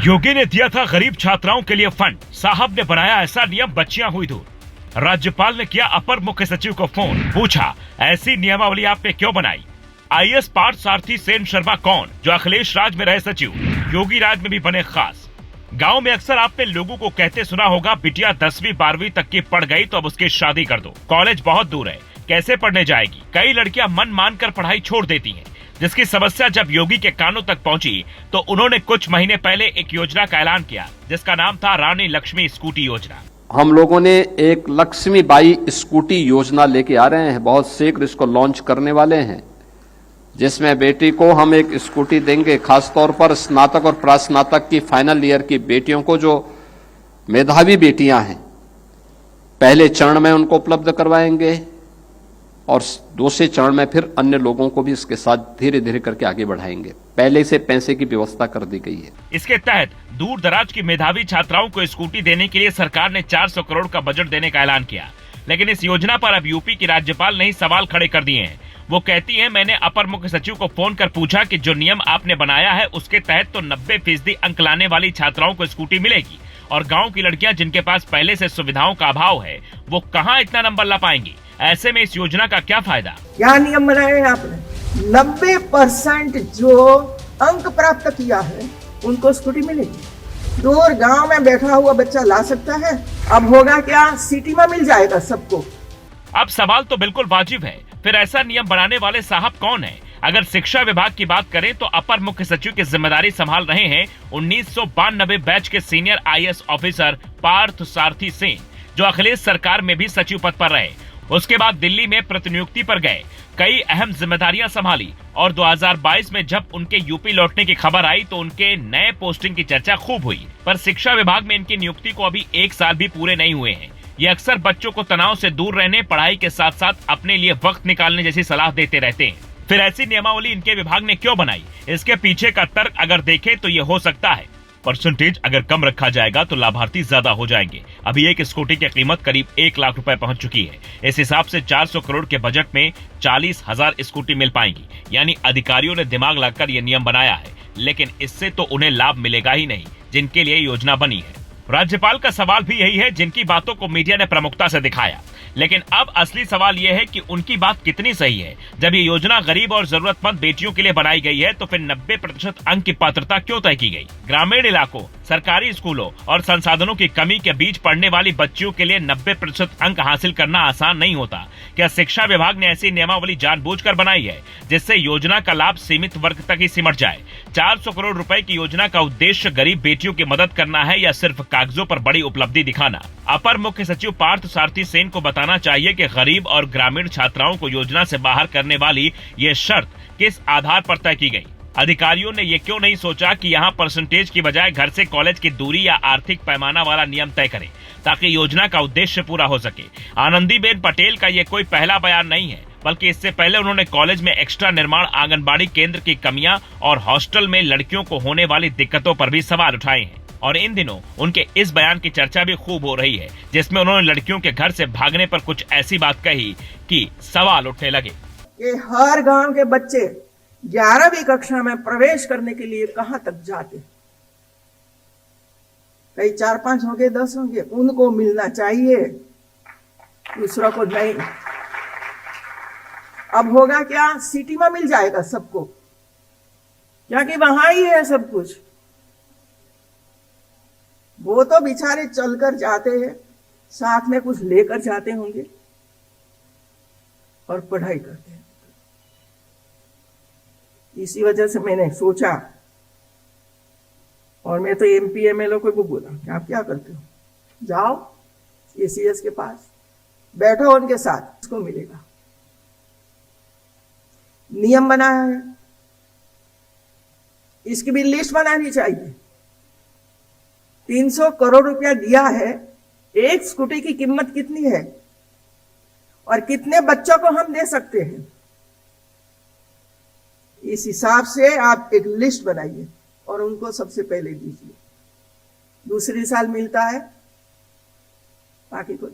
योगी ने दिया था गरीब छात्राओं के लिए फंड, साहब ने बनाया ऐसा नियम, बच्चियां हुई दूर। राज्यपाल ने किया अपर मुख्य सचिव को फोन, पूछा ऐसी नियमावली आपने क्यों बनाई। आईएएस पार्थ सारथी सेन शर्मा कौन, जो अखिलेश राज में रहे सचिव, योगी राज में भी बने खास। गांव में अक्सर आपने लोगों को कहते सुना होगा, बिटिया 10वीं 12वीं तक की पढ़ गई तो अब उसकी शादी कर दो, कॉलेज बहुत दूर है, कैसे पढ़ने जाएगी। कई लड़कियां मन मानकर पढ़ाई छोड़ देती हैं, जिसकी समस्या जब योगी के कानों तक पहुंची तो उन्होंने कुछ महीने पहले एक योजना का ऐलान किया, जिसका नाम था रानी लक्ष्मी स्कूटी योजना। हम लोगों ने एक लक्ष्मीबाई स्कूटी योजना लेके आ रहे हैं, बहुत शीघ्र इसको लॉन्च करने वाले हैं, जिसमें बेटी को हम एक स्कूटी देंगे। खासतौर पर स्नातक और प्रास्नातक की फाइनल ईयर की बेटियों को, जो मेधावी बेटियां हैं, पहले चरण में उनको उपलब्ध करवाएंगे और दूसरे चरण में फिर अन्य लोगों को भी इसके साथ धीरे धीरे करके आगे बढ़ाएंगे। पहले से पैसे की व्यवस्था कर दी गई है। इसके तहत दूर दराज की मेधावी छात्राओं को स्कूटी देने के लिए सरकार ने 400 करोड़ का बजट देने का ऐलान किया। लेकिन इस योजना पर अब यूपी की राज्यपाल ने ही सवाल खड़े कर दिए हैं। वो कहती हैं, मैंने अपर मुख्य सचिव को फोन कर पूछा कि जो नियम आपने बनाया है उसके तहत तो 90% अंक लाने वाली छात्राओं को स्कूटी मिलेगी, और गाँव की लड़कियां जिनके पास पहले से सुविधाओं का अभाव है वो कहाँ इतना नंबर ला पाएंगी। ऐसे में इस योजना का क्या फायदा। क्या नियम बनाया है आपने? 90% जो अंक प्राप्त किया है उनको स्कूटी मिलेगी। दूर गांव में बैठा हुआ बच्चा ला सकता है। अब होगा क्या, सिटी में मिल जाएगा सबको। अब सवाल तो बिल्कुल वाजिब है, फिर ऐसा नियम बनाने वाले साहब कौन है। अगर शिक्षा विभाग की बात करें तो अपर मुख्य सचिव की जिम्मेदारी संभाल रहे हैं 1992 बैच के सीनियर आईएएस ऑफिसर पार्थ सारथी सेन, जो अखिलेश सरकार में भी सचिव पद पर रहे। उसके बाद दिल्ली में प्रतिनियुक्ति पर गए, कई अहम जिम्मेदारियां संभाली, और 2022 में जब उनके यूपी लौटने की खबर आई तो उनके नए पोस्टिंग की चर्चा खूब हुई। पर शिक्षा विभाग में इनकी नियुक्ति को अभी 1 साल भी पूरे नहीं हुए हैं। ये अक्सर बच्चों को तनाव से दूर रहने, पढ़ाई के साथ साथ अपने लिए वक्त निकालने जैसी सलाह देते रहते हैं। फिर ऐसी नियमावली इनके विभाग ने क्यों बनाई, इसके पीछे का तर्क अगर देखें तो ये हो सकता है परसेंटेज अगर कम रखा जाएगा तो लाभार्थी ज्यादा हो जाएंगे। अभी एक स्कूटी की कीमत करीब 1 लाख रुपए पहुंच चुकी है। इस हिसाब से 400 करोड़ के बजट में 40,000 स्कूटी मिल पाएंगी। यानी अधिकारियों ने दिमाग लगाकर यह नियम बनाया है, लेकिन इससे तो उन्हें लाभ मिलेगा ही नहीं जिनके लिए योजना बनी है। राज्यपाल का सवाल भी यही है, जिनकी बातों को मीडिया ने प्रमुखता से दिखाया। लेकिन अब असली सवाल यह है कि उनकी बात कितनी सही है। जब ये योजना गरीब और जरूरतमंद बेटियों के लिए बनाई गई है तो फिर 90% अंक की पात्रता क्यों तय की गई। ग्रामीण इलाकों, सरकारी स्कूलों और संसाधनों की कमी के बीच पढ़ने वाली बच्चियों के लिए 90% अंक हासिल करना आसान नहीं होता। क्या शिक्षा विभाग ने ऐसी नियमावली जानबूझकर बनाई है जिससे योजना का लाभ सीमित वर्ग तक ही सिमट जाए। 400 करोड़ रुपए की योजना का उद्देश्य गरीब बेटियों की मदद करना है या सिर्फ कागजों पर बड़ी उपलब्धि दिखाना। अपर मुख्य सचिव पार्थ सारथी सेन को बताना चाहिए कि गरीब और ग्रामीण छात्राओं को योजना से बाहर करने वाली ये शर्त किस आधार पर तय की गई। अधिकारियों ने ये क्यों नहीं सोचा कि यहाँ परसेंटेज की बजाय घर से कॉलेज की दूरी या आर्थिक पैमाना वाला नियम तय करें, ताकि योजना का उद्देश्य पूरा हो सके। आनंदीबेन पटेल का ये कोई पहला बयान नहीं है, बल्कि इससे पहले उन्होंने कॉलेज में एक्स्ट्रा निर्माण, आंगनबाड़ी केंद्र की कमियां और हॉस्टल में लड़कियों को होने वाली दिक्कतों पर भी सवाल उठाए हैं। और इन दिनों उनके इस बयान की चर्चा भी खूब हो रही है, जिसमें उन्होंने लड़कियों के घर से भागने पर कुछ ऐसी बात कही कि सवाल उठने लगे। ये हर गांव के बच्चे 11वीं कक्षा में प्रवेश करने के लिए कहां तक जाते, कई 4-5 होंगे, 10 होंगे, उनको मिलना चाहिए, दूसरों को नहीं। अब होगा क्या, सिटी में मिल जाएगा सबको, क्योंकि वहां ही है सब कुछ। वो तो बेचारे चलकर जाते हैं, साथ में कुछ लेकर जाते होंगे और पढ़ाई करते हैं। इसी वजह से मैंने सोचा, और मैं तो एमपी एमएलए को बोला कि आप क्या करते हो, जाओ एसीएस के पास बैठो, उनके साथ उसको मिलेगा। नियम बनाया है, इसकी भी लिस्ट बनानी चाहिए। 300 करोड़ रुपया दिया है, एक स्कूटी की कीमत कितनी है और कितने बच्चों को हम दे सकते हैं, इस हिसाब से आप एक लिस्ट बनाइए और उनको सबसे पहले दीजिए। दूसरी साल मिलता है, बाकी को